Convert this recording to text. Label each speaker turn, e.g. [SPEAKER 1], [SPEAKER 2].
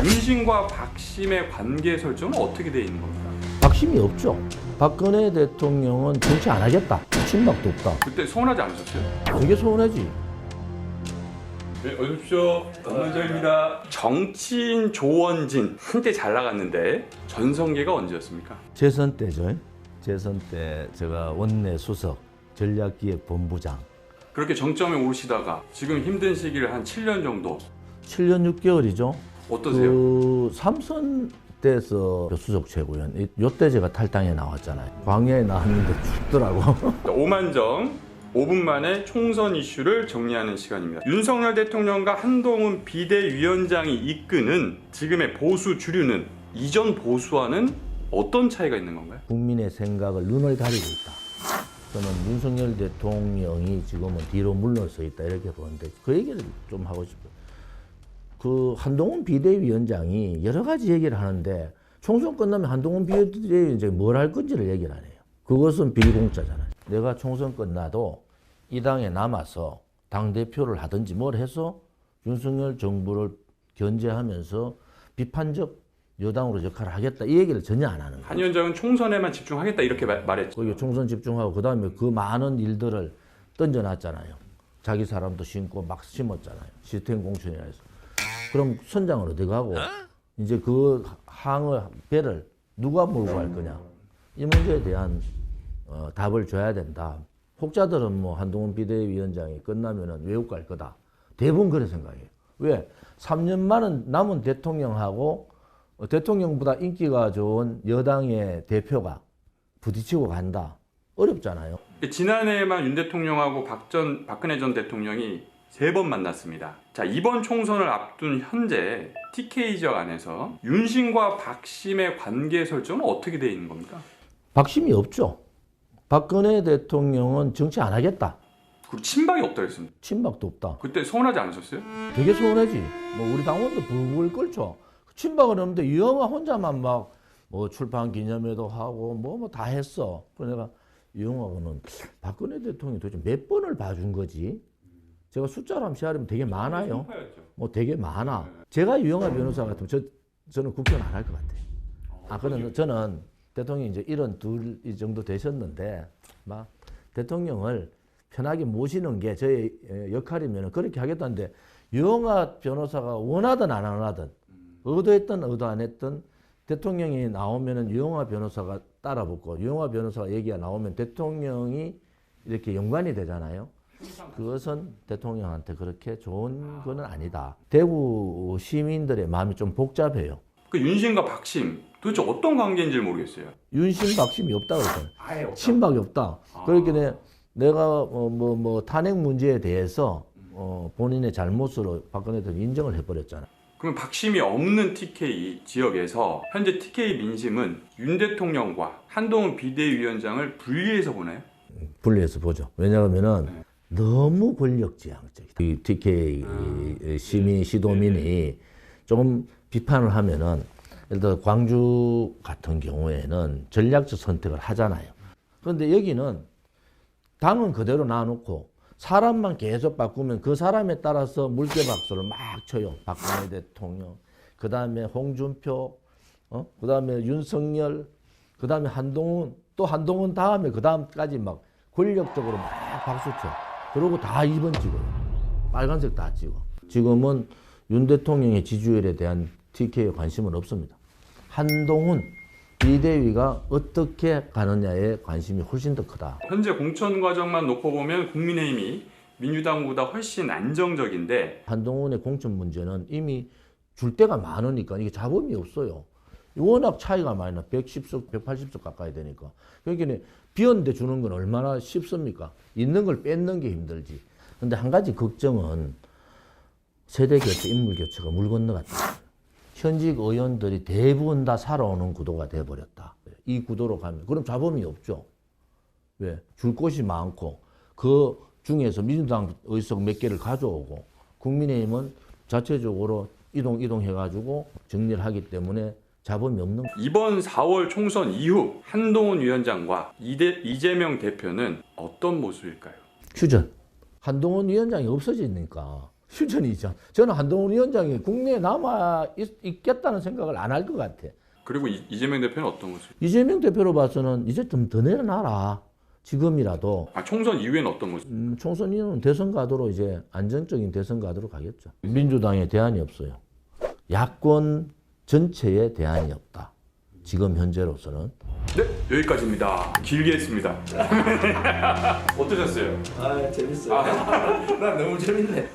[SPEAKER 1] 윤심과 박심의 관계 설정은 어떻게 돼 있는 겁니까?
[SPEAKER 2] 박심이 없죠. 박근혜 대통령은 정치 안 하겠다. 친박도 없다.
[SPEAKER 1] 그때 서운하지 않으셨어요?
[SPEAKER 2] 되게 서운하지.
[SPEAKER 1] 네, 어서 오십시오. 남만장입니다. 정치인 조원진 한때 잘 나갔는데 전성기가 언제였습니까?
[SPEAKER 2] 재선 때죠. 재선 때 제가 원내 수석, 전략기획본부장.
[SPEAKER 1] 그렇게 정점에 오르시다가 지금 힘든 시기를 한 7년 정도
[SPEAKER 2] 7년 6개월이죠.
[SPEAKER 1] 어떠세요?
[SPEAKER 2] 그 삼선 때에서 수석 최고위원. 요때 제가 탈당에 나왔잖아요. 광야에 나왔는데 춥더라고.
[SPEAKER 1] 오만정 5분 만에 총선 이슈를 정리하는 시간입니다. 윤석열 대통령과 한동훈 비대위원장이 이끄는 지금의 보수 주류는 이전 보수와는 어떤 차이가 있는 건가요?
[SPEAKER 2] 국민의 생각을 눈을 가리고 있다. 저는 윤석열 대통령이 지금은 뒤로 물러서 있다 이렇게 보는데 그 얘기를 좀 하고 싶어요. 그 한동훈 비대위원장이 여러 가지 얘기를 하는데 총선 끝나면 한동훈 비대위원장이 뭘 할 건지를 얘기를 안 해요. 그것은 비공짜잖아요. 내가 총선 끝나도 이 당에 남아서 당대표를 하든지 뭘 해서 윤석열 정부를 견제하면서 비판적 여당으로 역할을 하겠다 이 얘기를 전혀 안 하는 거예요.
[SPEAKER 1] 한 위원장은 총선에만 집중하겠다 이렇게 말했죠.
[SPEAKER 2] 거기 총선 집중하고 그다음에 그 많은 일들을 던져놨잖아요. 자기 사람도 심고 막 심었잖아요. 시스템 공천이라 해서. 그럼 선장은 어디 가고 이제 그 항을 배를 누가 몰고 갈 거냐 이 문제에 대한 답을 줘야 된다. 혹자들은 뭐 한동훈 비대위원장이 끝나면은 외국 갈 거다. 대부분 그런 생각이에요. 왜? 3년 만은 남은 대통령하고 대통령보다 인기가 좋은 여당의 대표가 부딪히고 간다. 어렵잖아요.
[SPEAKER 1] 지난해에만 윤 대통령하고 박근혜 전 대통령이 3번 만났습니다. 자, 이번 총선을 앞둔 현재 TK 지역 안에서 윤심과 박심의 관계 설정은 어떻게 돼 있는 겁니까?
[SPEAKER 2] 박심이 없죠. 박근혜 대통령은 정치 안 하겠다.
[SPEAKER 1] 그리고 친박이 없다 했습니다.
[SPEAKER 2] 친박도 없다.
[SPEAKER 1] 그때 서운하지 않으셨어요?
[SPEAKER 2] 되게 서운하지. 뭐 우리 당원도 불불 끓죠. 친박은 없는데 유영아 혼자만 막 뭐 출판 기념회도 하고 뭐 다 했어. 그래서 내가 유영아는 박근혜 대통령이 도대체 몇 번을 봐준 거지? 제가 숫자로 한번 시하면 되게 많아요. 뭐 되게 많아. 제가 유영아 변호사 같으면 저는 국회의원 안 할 것 같아요. 그러나 저는 대통령이 이제 72 정도 되셨는데 막 대통령을 편하게 모시는 게 저의 역할이면 그렇게 하겠다는데 유영아 변호사가 원하든 안 원하든 의도했든 의도 안 했든 대통령이 나오면은 유영아 변호사가 따라 붙고 유영아 변호사가 얘기가 나오면 대통령이 이렇게 연관이 되잖아요. 그것은 대통령한테 그렇게 좋은 거는 아니다. 대구 시민들의 마음이 좀 복잡해요.
[SPEAKER 1] 그 윤심과 박심 도대체 어떤 관계인지 모르겠어요.
[SPEAKER 2] 윤심 박심이 없다 그랬잖아요.
[SPEAKER 1] 아예 없다.
[SPEAKER 2] 친박이 없다. 그러니까 내가 탄핵 문제에 대해서 본인의 잘못으로 박근혜 대통령이 인정을 해버렸잖아요.
[SPEAKER 1] 그럼 박심이 없는 TK 지역에서 현재 TK 민심은 윤 대통령과 한동훈 비대위원장을 분리해서 보나요?
[SPEAKER 2] 분리해서 보죠. 왜냐하면은 너무 권력지향적이다. 이 TK 시민 시도민이 조금 비판을 하면은 예를 들어 광주 같은 경우에는 전략적 선택을 하잖아요. 그런데 여기는 당은 그대로 놔놓고 사람만 계속 바꾸면 그 사람에 따라서 물개박수를 막 쳐요. 박근혜 대통령, 그 다음에 홍준표, 그 다음에 윤석열, 그 다음에 한동훈, 또 한동훈 다음에 그 다음까지 막 권력적으로 막 박수 쳐. 그러고 다 2번 찍어요. 빨간색 다 찍어. 지금은 윤 대통령의 지지율에 대한 TK에 관심은 없습니다. 한동훈 비대위가 어떻게 가느냐에 관심이 훨씬 더 크다.
[SPEAKER 1] 현재 공천 과정만 놓고 보면 국민의힘이 민주당보다 훨씬 안정적인데
[SPEAKER 2] 한동훈의 공천 문제는 이미 줄 데가 많으니까 이게 잡음이 없어요. 워낙 차이가 많이 나. 110석, 180석 가까이 되니까. 그러니까 비었는데 주는 건 얼마나 쉽습니까? 있는 걸 뺏는 게 힘들지. 근데 한 가지 걱정은 세대 교체, 인물 교체가 물 건너갔다. 현직 의원들이 대부분 다 살아오는 구도가 돼버렸다. 이 구도로 가면 그럼 잡음이 없죠. 왜? 줄 곳이 많고 그 중에서 민주당 의석 몇 개를 가져오고 국민의힘은 자체적으로 이동해가지고 정리를 하기 때문에 잡음이 없는 거예요.
[SPEAKER 1] 이번 4월 총선 이후 한동훈 위원장과 이재명 대표는 어떤 모습일까요?
[SPEAKER 2] 휴전. 한동훈 위원장이 없어지니까 휴전이죠. 저는 한동훈 위원장이 국내에 남아 있겠다는 생각을 안 할 것 같아.
[SPEAKER 1] 그리고 이재명 대표는 어떤 모습?
[SPEAKER 2] 이재명 대표로 봐서는 이제 좀 더 내려놔라. 지금이라도.
[SPEAKER 1] 아, 총선 이후에는 어떤 모습?
[SPEAKER 2] 총선 이후는 대선 가도로 이제 안정적인 대선 가도로 가겠죠. 민주당에 대안이 없어요. 야권 전체에 대안이 없다. 지금 현재로서는.
[SPEAKER 1] 네, 여기까지입니다. 길게 했습니다. 어떠셨어요?
[SPEAKER 2] 재밌어요. 난 너무 재밌네.